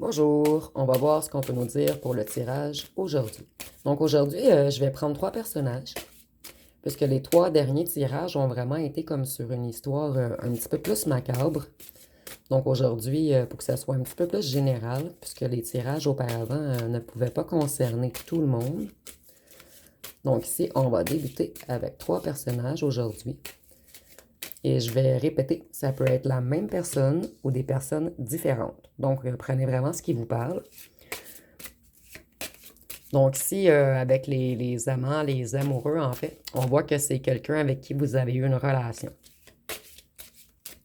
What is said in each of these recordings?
Bonjour, on va voir ce qu'on peut nous dire pour le tirage aujourd'hui. Donc aujourd'hui, je vais prendre trois personnages, puisque les trois derniers tirages ont vraiment été comme sur une histoire un petit peu plus macabre. Donc aujourd'hui, pour que ça soit un petit peu plus général, puisque les tirages auparavant ne pouvaient pas concerner tout le monde. Donc ici, on va débuter avec trois personnages aujourd'hui. Et je vais répéter, ça peut être la même personne ou des personnes différentes. Donc prenez vraiment ce qui vous parle. Donc ici, avec les amants, les amoureux, en fait, on voit que c'est quelqu'un avec qui vous avez eu une relation,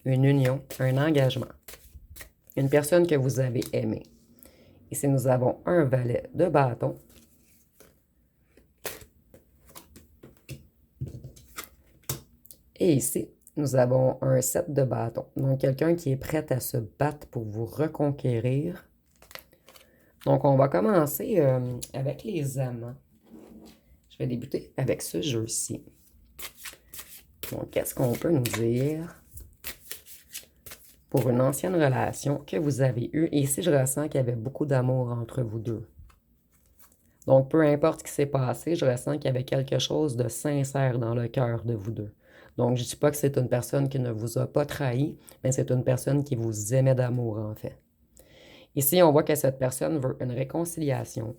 une union, un engagement, une personne que vous avez aimée. Ici, nous avons un valet de bâton. Et ici, nous avons un 7 de bâton. Donc, quelqu'un qui est prêt à se battre pour vous reconquérir. Donc, on va commencer avec les amants. Je vais débuter avec ce jeu-ci. Donc, qu'est-ce qu'on peut nous dire pour une ancienne relation que vous avez eue? Et ici, je ressens qu'il y avait beaucoup d'amour entre vous deux. Donc, peu importe ce qui s'est passé, je ressens qu'il y avait quelque chose de sincère dans le cœur de vous deux. Donc, je ne dis pas que c'est une personne qui ne vous a pas trahi, mais c'est une personne qui vous aimait d'amour, en fait. Ici, on voit que cette personne veut une réconciliation.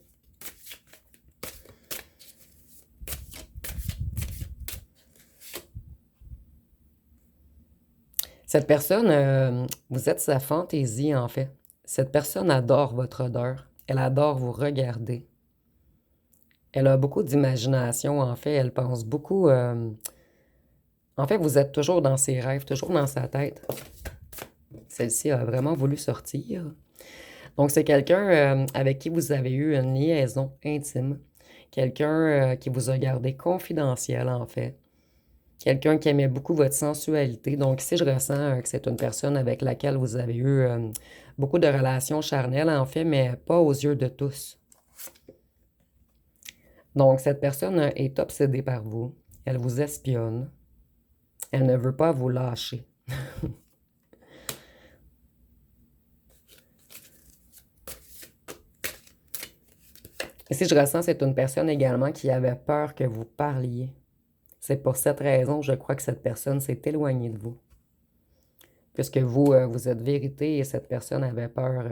Cette personne, vous êtes sa fantaisie, en fait. Cette personne adore votre odeur. Elle adore vous regarder. Elle a beaucoup d'imagination, en fait. Elle pense beaucoup. En fait, vous êtes toujours dans ses rêves, toujours dans sa tête. Celle-ci a vraiment voulu sortir. Donc, c'est quelqu'un avec qui vous avez eu une liaison intime. Quelqu'un qui vous a gardé confidentiel, en fait. Quelqu'un qui aimait beaucoup votre sensualité. Donc, ici, je ressens que c'est une personne avec laquelle vous avez eu beaucoup de relations charnelles, en fait, mais pas aux yeux de tous. Donc, cette personne est obsédée par vous. Elle vous espionne. Elle ne veut pas vous lâcher. Ici, je ressens que c'est une personne également qui avait peur que vous parliez. C'est pour cette raison, je crois que cette personne s'est éloignée de vous. Puisque vous, vous êtes vérité et cette personne avait peur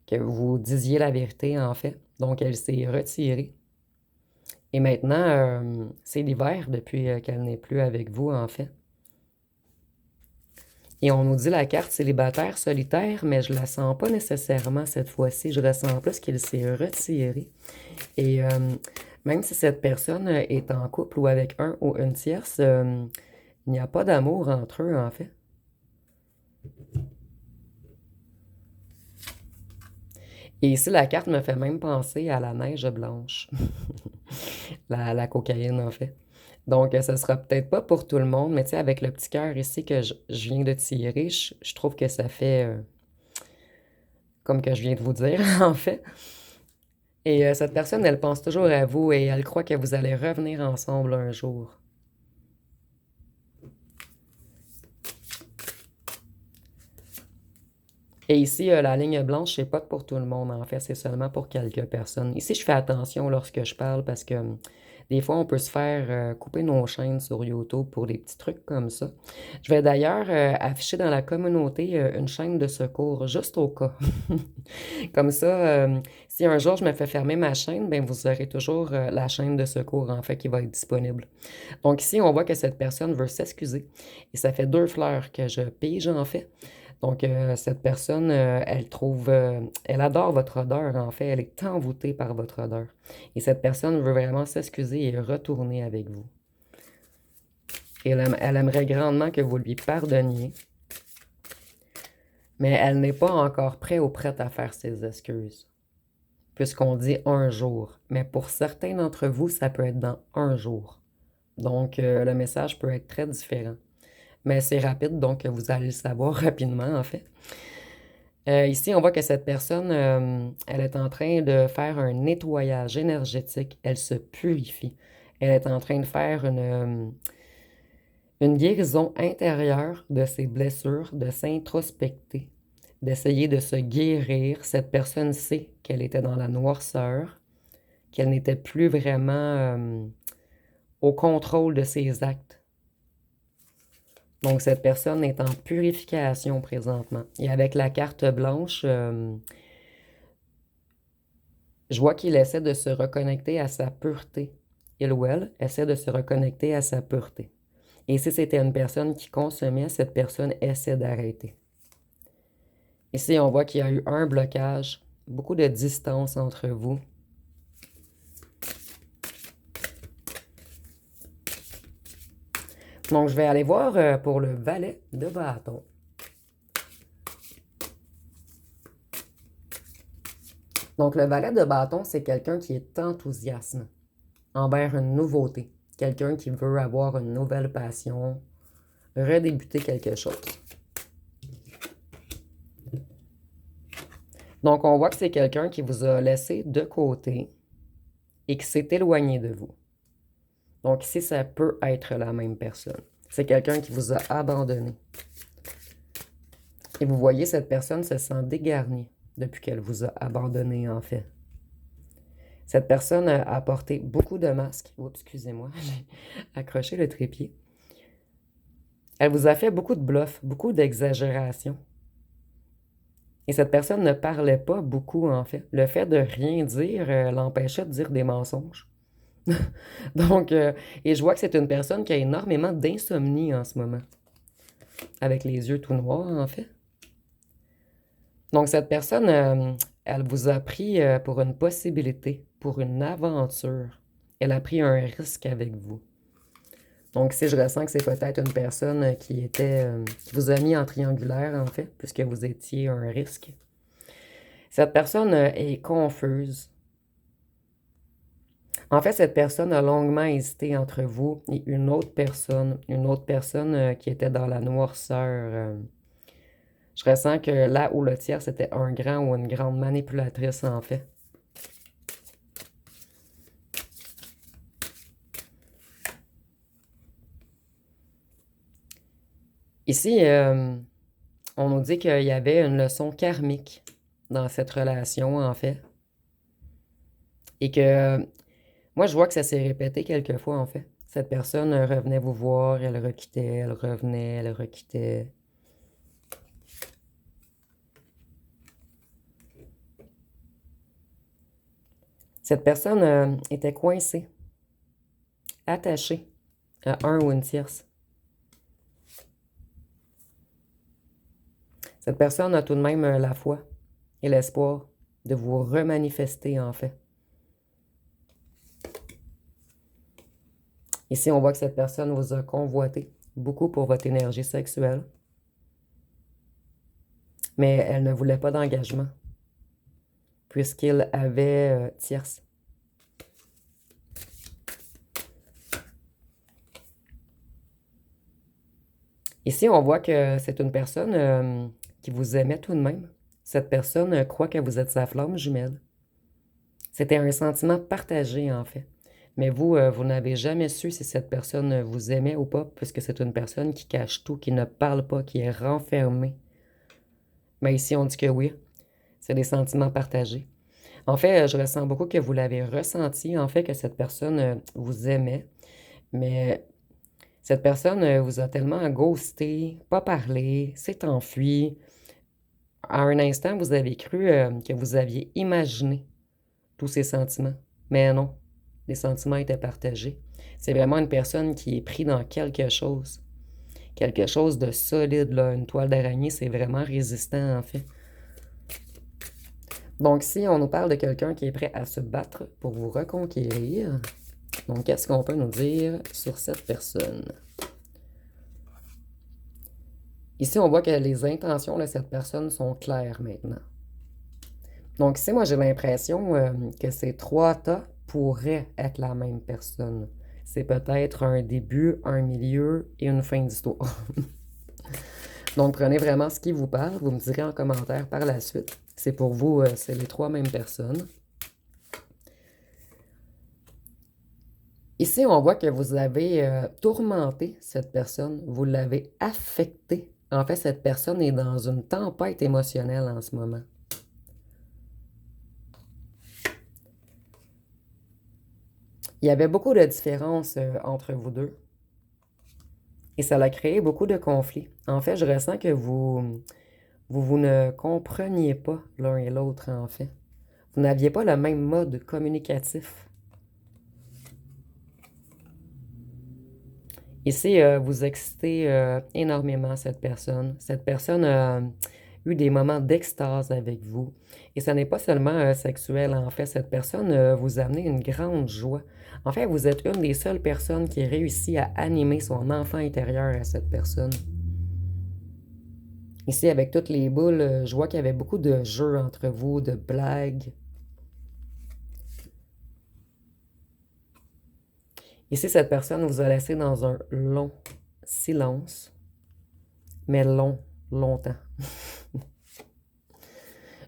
que vous disiez la vérité, en fait. Donc, elle s'est retirée. Et maintenant, c'est l'hiver depuis qu'elle n'est plus avec vous, en fait. Et on nous dit la carte célibataire solitaire, mais je la sens pas nécessairement cette fois-ci. Je ressens plus qu'il s'est retiré. Et même si cette personne est en couple ou avec un ou une tierce, il n'y a pas d'amour entre eux, en fait. Et ici, la carte me fait même penser à la neige blanche. La cocaïne, en fait. Donc, ça sera peut-être pas pour tout le monde, mais tu sais, avec le petit cœur ici que je viens de tirer, je trouve que ça fait comme que je viens de vous dire, en fait. Et cette personne, elle pense toujours à vous et elle croit que vous allez revenir ensemble un jour. Et ici, la ligne blanche, c'est pas pour tout le monde, en fait, c'est seulement pour quelques personnes. Ici, je fais attention lorsque je parle parce que des fois, on peut se faire couper nos chaînes sur YouTube pour des petits trucs comme ça. Je vais d'ailleurs afficher dans la communauté une chaîne de secours, juste au cas. Comme ça, si un jour je me fais fermer ma chaîne, ben vous aurez toujours la chaîne de secours, en fait, qui va être disponible. Donc ici, on voit que cette personne veut s'excuser. Et ça fait deux fleurs que je pige, en fait. Donc, cette personne, elle adore votre odeur, en fait. Elle est envoûtée par votre odeur. Et cette personne veut vraiment s'excuser et retourner avec vous. Et elle aimerait grandement que vous lui pardonniez. Mais elle n'est pas encore prête ou prête à faire ses excuses. Puisqu'on dit un jour. Mais pour certains d'entre vous, ça peut être dans un jour. Donc, le message peut être très différent. Mais c'est rapide, donc vous allez le savoir rapidement, en fait. Ici, on voit que cette personne, elle est en train de faire un nettoyage énergétique. Elle se purifie. Elle est en train de faire une guérison intérieure de ses blessures, de s'introspecter, d'essayer de se guérir. Cette personne sait qu'elle était dans la noirceur, qu'elle n'était plus vraiment au contrôle de ses actes. Donc, cette personne est en purification présentement. Et avec la carte blanche, je vois qu'il essaie de se reconnecter à sa pureté. Il ou elle essaie de se reconnecter à sa pureté. Et si c'était une personne qui consommait, cette personne essaie d'arrêter. Ici, on voit qu'il y a eu un blocage, beaucoup de distance entre vous. Donc, je vais aller voir pour le valet de bâton. Donc, le valet de bâton, c'est quelqu'un qui est enthousiaste envers une nouveauté. Quelqu'un qui veut avoir une nouvelle passion, redébuter quelque chose. Donc, on voit que c'est quelqu'un qui vous a laissé de côté et qui s'est éloigné de vous. Donc, ici, ça peut être la même personne. C'est quelqu'un qui vous a abandonné. Et vous voyez, cette personne se sent dégarnie depuis qu'elle vous a abandonné, en fait. Cette personne a porté beaucoup de masques. Oups, excusez-moi, j'ai accroché le trépied. Elle vous a fait beaucoup de bluffs, beaucoup d'exagérations. Et cette personne ne parlait pas beaucoup, en fait. Le fait de rien dire l'empêchait de dire des mensonges. Donc, et je vois que c'est une personne qui a énormément d'insomnie en ce moment. Avec les yeux tout noirs, en fait. Donc, cette personne, elle vous a pris pour une possibilité, pour une aventure. Elle a pris un risque avec vous. Donc, si je ressens que c'est peut-être une personne qui vous a mis en triangulaire, en fait, puisque vous étiez un risque. Cette personne est confuse. En fait, cette personne a longuement hésité entre vous et une autre personne qui était dans la noirceur. Je ressens que là où le tiers, c'était un grand ou une grande manipulatrice, en fait. Ici, on nous dit qu'il y avait une leçon karmique dans cette relation, en fait. Et que moi, je vois que ça s'est répété quelques fois, en fait. Cette personne revenait vous voir, elle requittait, elle revenait, elle requittait. Cette personne était coincée, attachée à un ou une tierce. Cette personne a tout de même la foi et l'espoir de vous remanifester, en fait. Ici, on voit que cette personne vous a convoité beaucoup pour votre énergie sexuelle. Mais elle ne voulait pas d'engagement, puisqu'il avait tierce. Ici, on voit que c'est une personne qui vous aimait tout de même. Cette personne croit que vous êtes sa flamme jumelle. C'était un sentiment partagé, en fait. Mais vous n'avez jamais su si cette personne vous aimait ou pas, puisque c'est une personne qui cache tout, qui ne parle pas, qui est renfermée. Mais ici, on dit que oui, c'est des sentiments partagés. En fait, je ressens beaucoup que vous l'avez ressenti, en fait, que cette personne vous aimait, mais cette personne vous a tellement ghosté, pas parlé, s'est enfui. À un instant, vous avez cru que vous aviez imaginé tous ces sentiments. Mais non, les sentiments étaient partagés. C'est vraiment une personne qui est prise dans quelque chose. Quelque chose de solide, là. Une toile d'araignée, c'est vraiment résistant, en fait. Donc, si on nous parle de quelqu'un qui est prêt à se battre pour vous reconquérir, donc qu'est-ce qu'on peut nous dire sur cette personne? Ici, on voit que les intentions de cette personne sont claires maintenant. Donc ici, moi, j'ai l'impression que ces trois tas pourraient être la même personne. C'est peut-être un début, un milieu et une fin d'histoire. Donc, prenez vraiment ce qui vous parle. Vous me direz en commentaire par la suite. C'est pour vous, c'est les trois mêmes personnes. Ici, on voit que vous avez tourmenté cette personne. Vous l'avez affectée En fait, cette personne est dans une tempête émotionnelle en ce moment. Il y avait beaucoup de différences entre vous deux et ça a créé beaucoup de conflits. En fait, je ressens que vous ne compreniez pas l'un et l'autre, en fait. Vous n'aviez pas le même mode communicatif. Ici, vous excitez énormément cette personne. Cette personne a eu des moments d'extase avec vous. Et ce n'est pas seulement sexuel, en fait. Cette personne vous a amené une grande joie. En fait, vous êtes une des seules personnes qui réussit à animer son enfant intérieur à cette personne. Ici, avec toutes les boules, je vois qu'il y avait beaucoup de jeux entre vous, de blagues. Ici, cette personne vous a laissé dans un long silence, mais longtemps.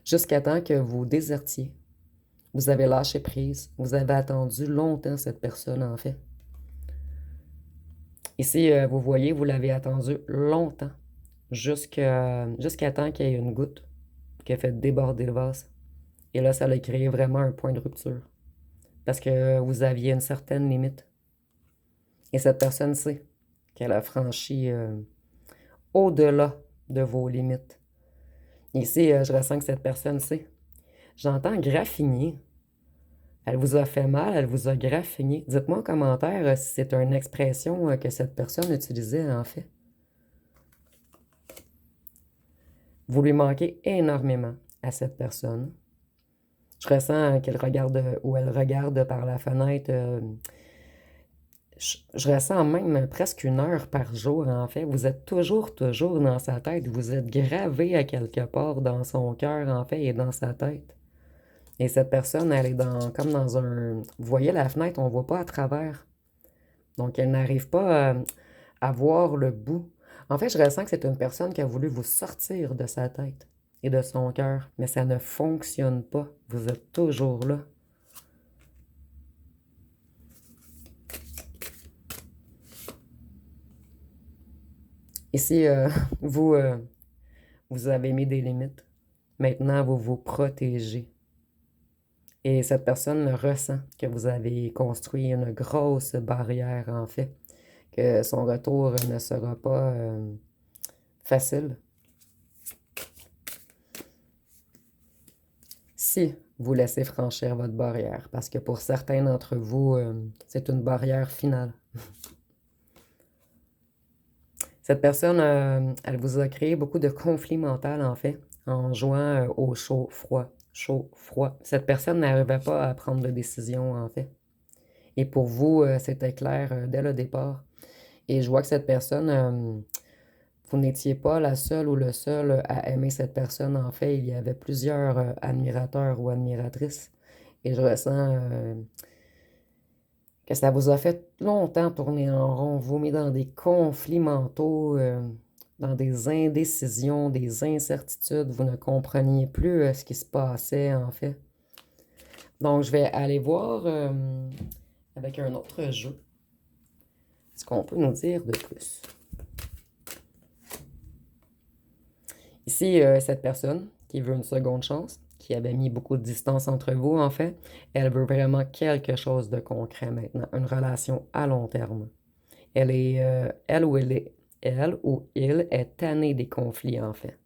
Jusqu'à temps que vous désertiez. Vous avez lâché prise. Vous avez attendu longtemps cette personne, en fait. Ici, vous voyez, vous l'avez attendu longtemps. Jusqu'à temps qu'il y ait une goutte qui a fait déborder le vase. Et là, ça a créé vraiment un point de rupture. Parce que vous aviez une certaine limite. Et cette personne sait qu'elle a franchi au-delà de vos limites. Ici, je ressens que cette personne sait. J'entends graffiner. Elle vous a fait mal, elle vous a graffiné. Dites-moi en commentaire si c'est une expression que cette personne utilisait en fait. Vous lui manquez énormément à cette personne. Je ressens qu'elle regarde ou elle regarde par la fenêtre. Je ressens même presque 1 heure par jour en fait. Vous êtes toujours dans sa tête. Vous êtes gravé à quelque part dans son cœur en fait et dans sa tête. Et cette personne, elle est comme dans un... Vous voyez la fenêtre, on ne voit pas à travers. Donc, elle n'arrive pas à voir le bout. En fait, je ressens que c'est une personne qui a voulu vous sortir de sa tête et de son cœur, mais ça ne fonctionne pas. Vous êtes toujours là. Ici, vous, vous avez mis des limites. Maintenant, vous vous protégez. Et cette personne ressent que vous avez construit une grosse barrière, en fait, que son retour ne sera pas facile. Si vous laissez franchir votre barrière, parce que pour certains d'entre vous, c'est une barrière finale. Cette personne, elle vous a créé beaucoup de conflits mentaux, en fait, en jouant au chaud-froid. Chaud-froid. Cette personne n'arrivait pas à prendre de décision, en fait. Et pour vous, c'était clair dès le départ. Et je vois que cette personne, vous n'étiez pas la seule ou le seul à aimer cette personne. En fait, il y avait plusieurs admirateurs ou admiratrices. Et je ressens que ça vous a fait longtemps tourner en rond, vous mis dans des conflits mentaux, dans des indécisions, des incertitudes. Vous ne compreniez plus ce qui se passait, en fait. Donc, je vais aller voir avec un autre jeu ce qu'on peut nous dire de plus. Ici, cette personne qui veut une seconde chance, qui avait mis beaucoup de distance entre vous, en fait, elle veut vraiment quelque chose de concret maintenant, une relation à long terme. Elle ou il est tanné des conflits, en fait.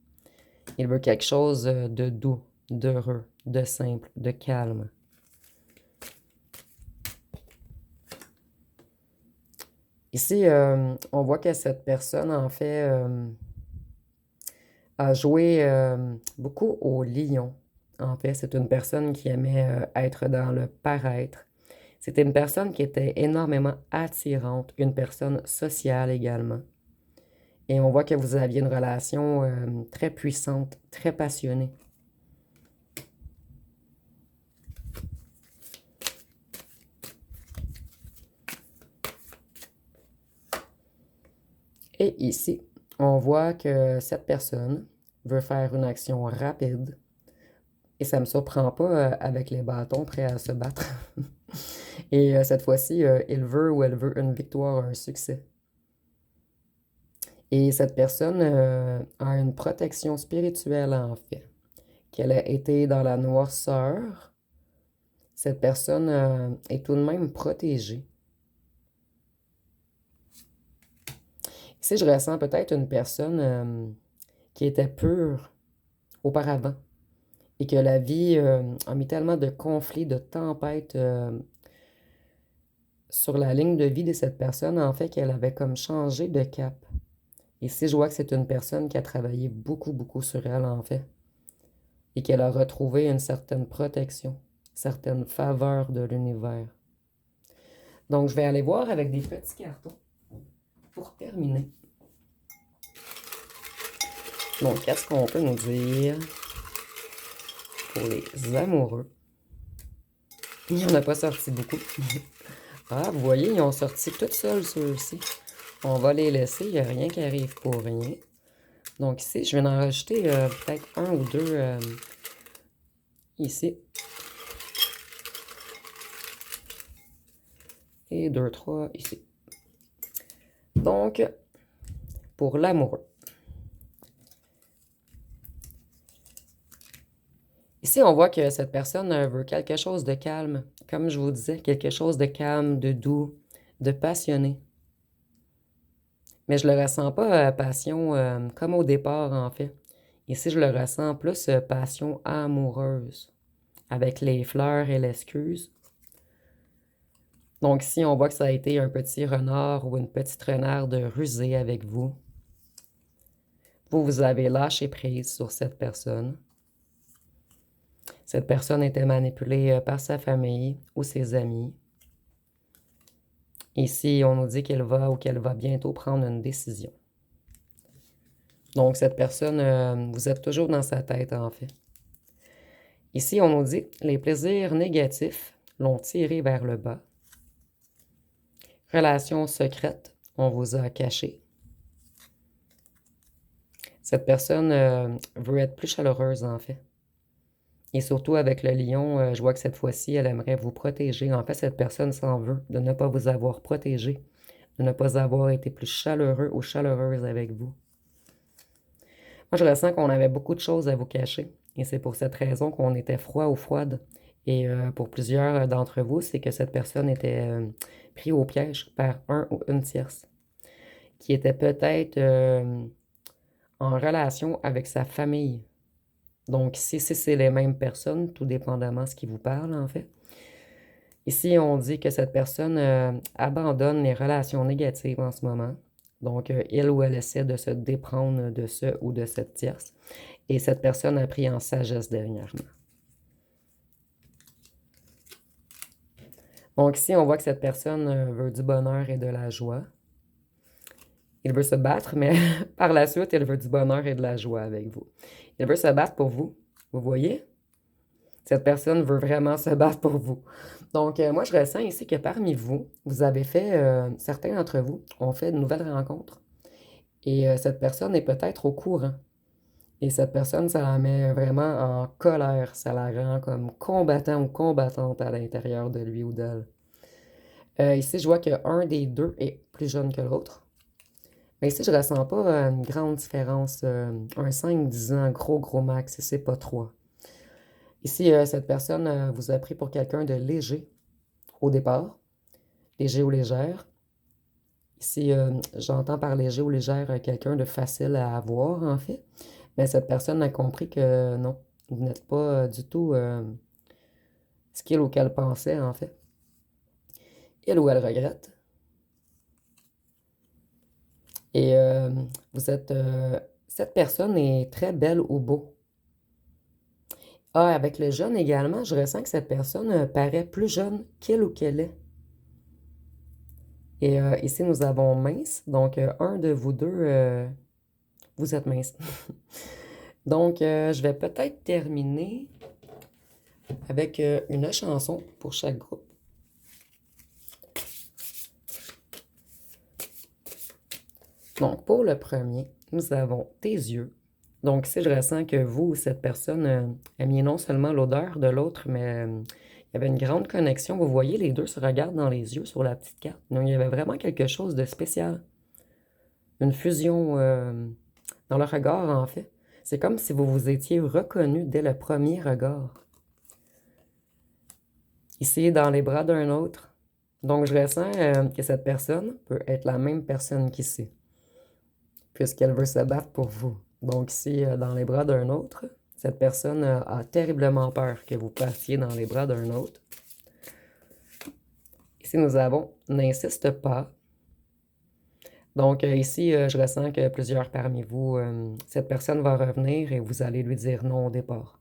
Il veut quelque chose de doux, d'heureux, de simple, de calme. Ici, on voit que cette personne, en fait, a joué beaucoup au lion. En fait, c'est une personne qui aimait être dans le paraître. C'était une personne qui était énormément attirante, une personne sociale également. Et on voit que vous aviez une relation très puissante, très passionnée. Et ici, on voit que cette personne veut faire une action rapide. Et ça ne me surprend pas avec les bâtons prêts à se battre. Et cette fois-ci, il veut ou elle veut une victoire, un succès. Et cette personne a une protection spirituelle en fait, qu'elle a été dans la noirceur. Cette personne est tout de même protégée. Ici, je ressens peut-être une personne qui était pure auparavant et que la vie a mis tellement de conflits, de tempêtes sur la ligne de vie de cette personne, en fait, qu'elle avait comme changé de cap. Ici, je vois que c'est une personne qui a travaillé beaucoup, beaucoup sur elle, en fait, et qu'elle a retrouvé une certaine protection, certaine faveur de l'univers. Donc, je vais aller voir avec des petits cartons pour terminer. Donc, qu'est-ce qu'on peut nous dire pour les amoureux? Il n'y en a pas sorti beaucoup. Ah, vous voyez, ils ont sorti toutes seuls ceux-ci. On va les laisser, il n'y a rien qui arrive pour rien. Donc ici, je vais en rajouter peut-être un ou deux ici. Et deux, trois ici. Donc, pour l'amoureux. Ici, on voit que cette personne veut quelque chose de calme. Comme je vous disais, quelque chose de calme, de doux, de passionné. Mais je le ressens pas passion comme au départ, en fait. Ici, je le ressens plus passion amoureuse, avec les fleurs et l'excuse. Donc ici, on voit que ça a été un petit renard ou une petite renarde rusée avec vous. Vous avez lâché prise sur cette personne. Cette personne était manipulée par sa famille ou ses amis. Ici, on nous dit qu'elle va ou qu'elle va bientôt prendre une décision. Donc, cette personne, vous êtes toujours dans sa tête, en fait. Ici, on nous dit les plaisirs négatifs l'ont tiré vers le bas. Relation secrète, on vous a caché. Cette personne veut être plus chaleureuse, en fait. Et surtout avec le lion, je vois que cette fois-ci, elle aimerait vous protéger. En fait, cette personne s'en veut de ne pas vous avoir protégé, de ne pas avoir été plus chaleureux ou chaleureuse avec vous. Moi, je ressens qu'on avait beaucoup de choses à vous cacher. Et c'est pour cette raison qu'on était froid ou froide. Et pour plusieurs d'entre vous, c'est que cette personne était prise au piège par un ou une tierce, qui était peut-être en relation avec sa famille. Donc, si c'est les mêmes personnes, tout dépendamment de ce qui vous parle, en fait. Ici, on dit que cette personne abandonne les relations négatives en ce moment. Donc, il ou elle essaie de se déprendre de ce ou de cette tierce. Et cette personne a pris en sagesse dernièrement. Donc, ici, on voit que cette personne veut du bonheur et de la joie. Il veut se battre, mais par la suite, il veut du bonheur et de la joie avec vous. Il veut se battre pour vous. Vous voyez? Cette personne veut vraiment se battre pour vous. Donc, moi, je ressens ici que parmi vous, vous avez fait, certains d'entre vous ont fait de nouvelles rencontres. Et cette personne est peut-être au courant. Et cette personne, ça la met vraiment en colère. Ça la rend comme combattant ou combattante à l'intérieur de lui ou d'elle. Ici, je vois qu'un des deux est plus jeune que l'autre. Mais ici, je ne ressens pas une grande différence. Un 5-10 ans, gros max, c'est pas 3. Ici, cette personne vous a pris pour quelqu'un de léger au départ, léger ou légère. Ici, j'entends par léger ou légère quelqu'un de facile à avoir, en fait. Mais cette personne a compris que non, vous n'êtes pas du tout ce qu'il ou qu'elle pensait, en fait. Il ou elle regrette. Et vous êtes... cette personne est très belle ou beau. Ah, avec le jeune également, je ressens que cette personne paraît plus jeune qu'il ou qu'elle est. Et ici, nous avons mince. Donc, un de vous deux, vous êtes mince. Donc, je vais peut-être terminer avec une chanson pour chaque groupe. Donc, pour le premier, nous avons tes yeux. Donc, ici, je ressens que vous, cette personne, aimiez non seulement l'odeur de l'autre, mais il y avait une grande connexion. Vous voyez, les deux se regardent dans les yeux sur la petite carte. Donc, il y avait vraiment quelque chose de spécial. une fusion dans le regard, en fait. C'est comme si vous vous étiez reconnu dès le premier regard. Ici, dans les bras d'un autre. Donc, je ressens que cette personne peut être la même personne qu'ici, puisqu'elle veut se battre pour vous. Donc, ici, dans les bras d'un autre, cette personne a terriblement peur que vous partiez dans les bras d'un autre. Ici, nous avons n'insiste pas. Donc, ici, je ressens que plusieurs parmi vous, cette personne va revenir et vous allez lui dire non au départ.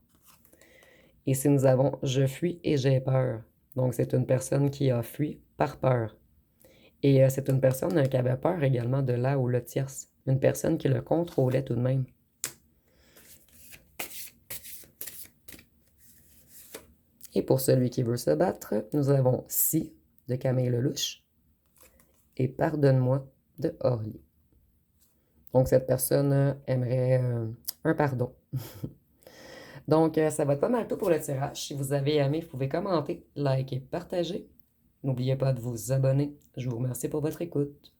Ici, nous avons je fuis et j'ai peur. Donc, c'est une personne qui a fui par peur. Et c'est une personne qui avait peur également de là où le tierce. Une personne qui le contrôlait tout de même. Et pour celui qui veut se battre, nous avons Si de Camille Lelouch et Pardonne-moi de Orly. Donc, cette personne aimerait un pardon. Donc, ça va être pas mal tout pour le tirage. Si vous avez aimé, vous pouvez commenter, liker, partager. N'oubliez pas de vous abonner. Je vous remercie pour votre écoute.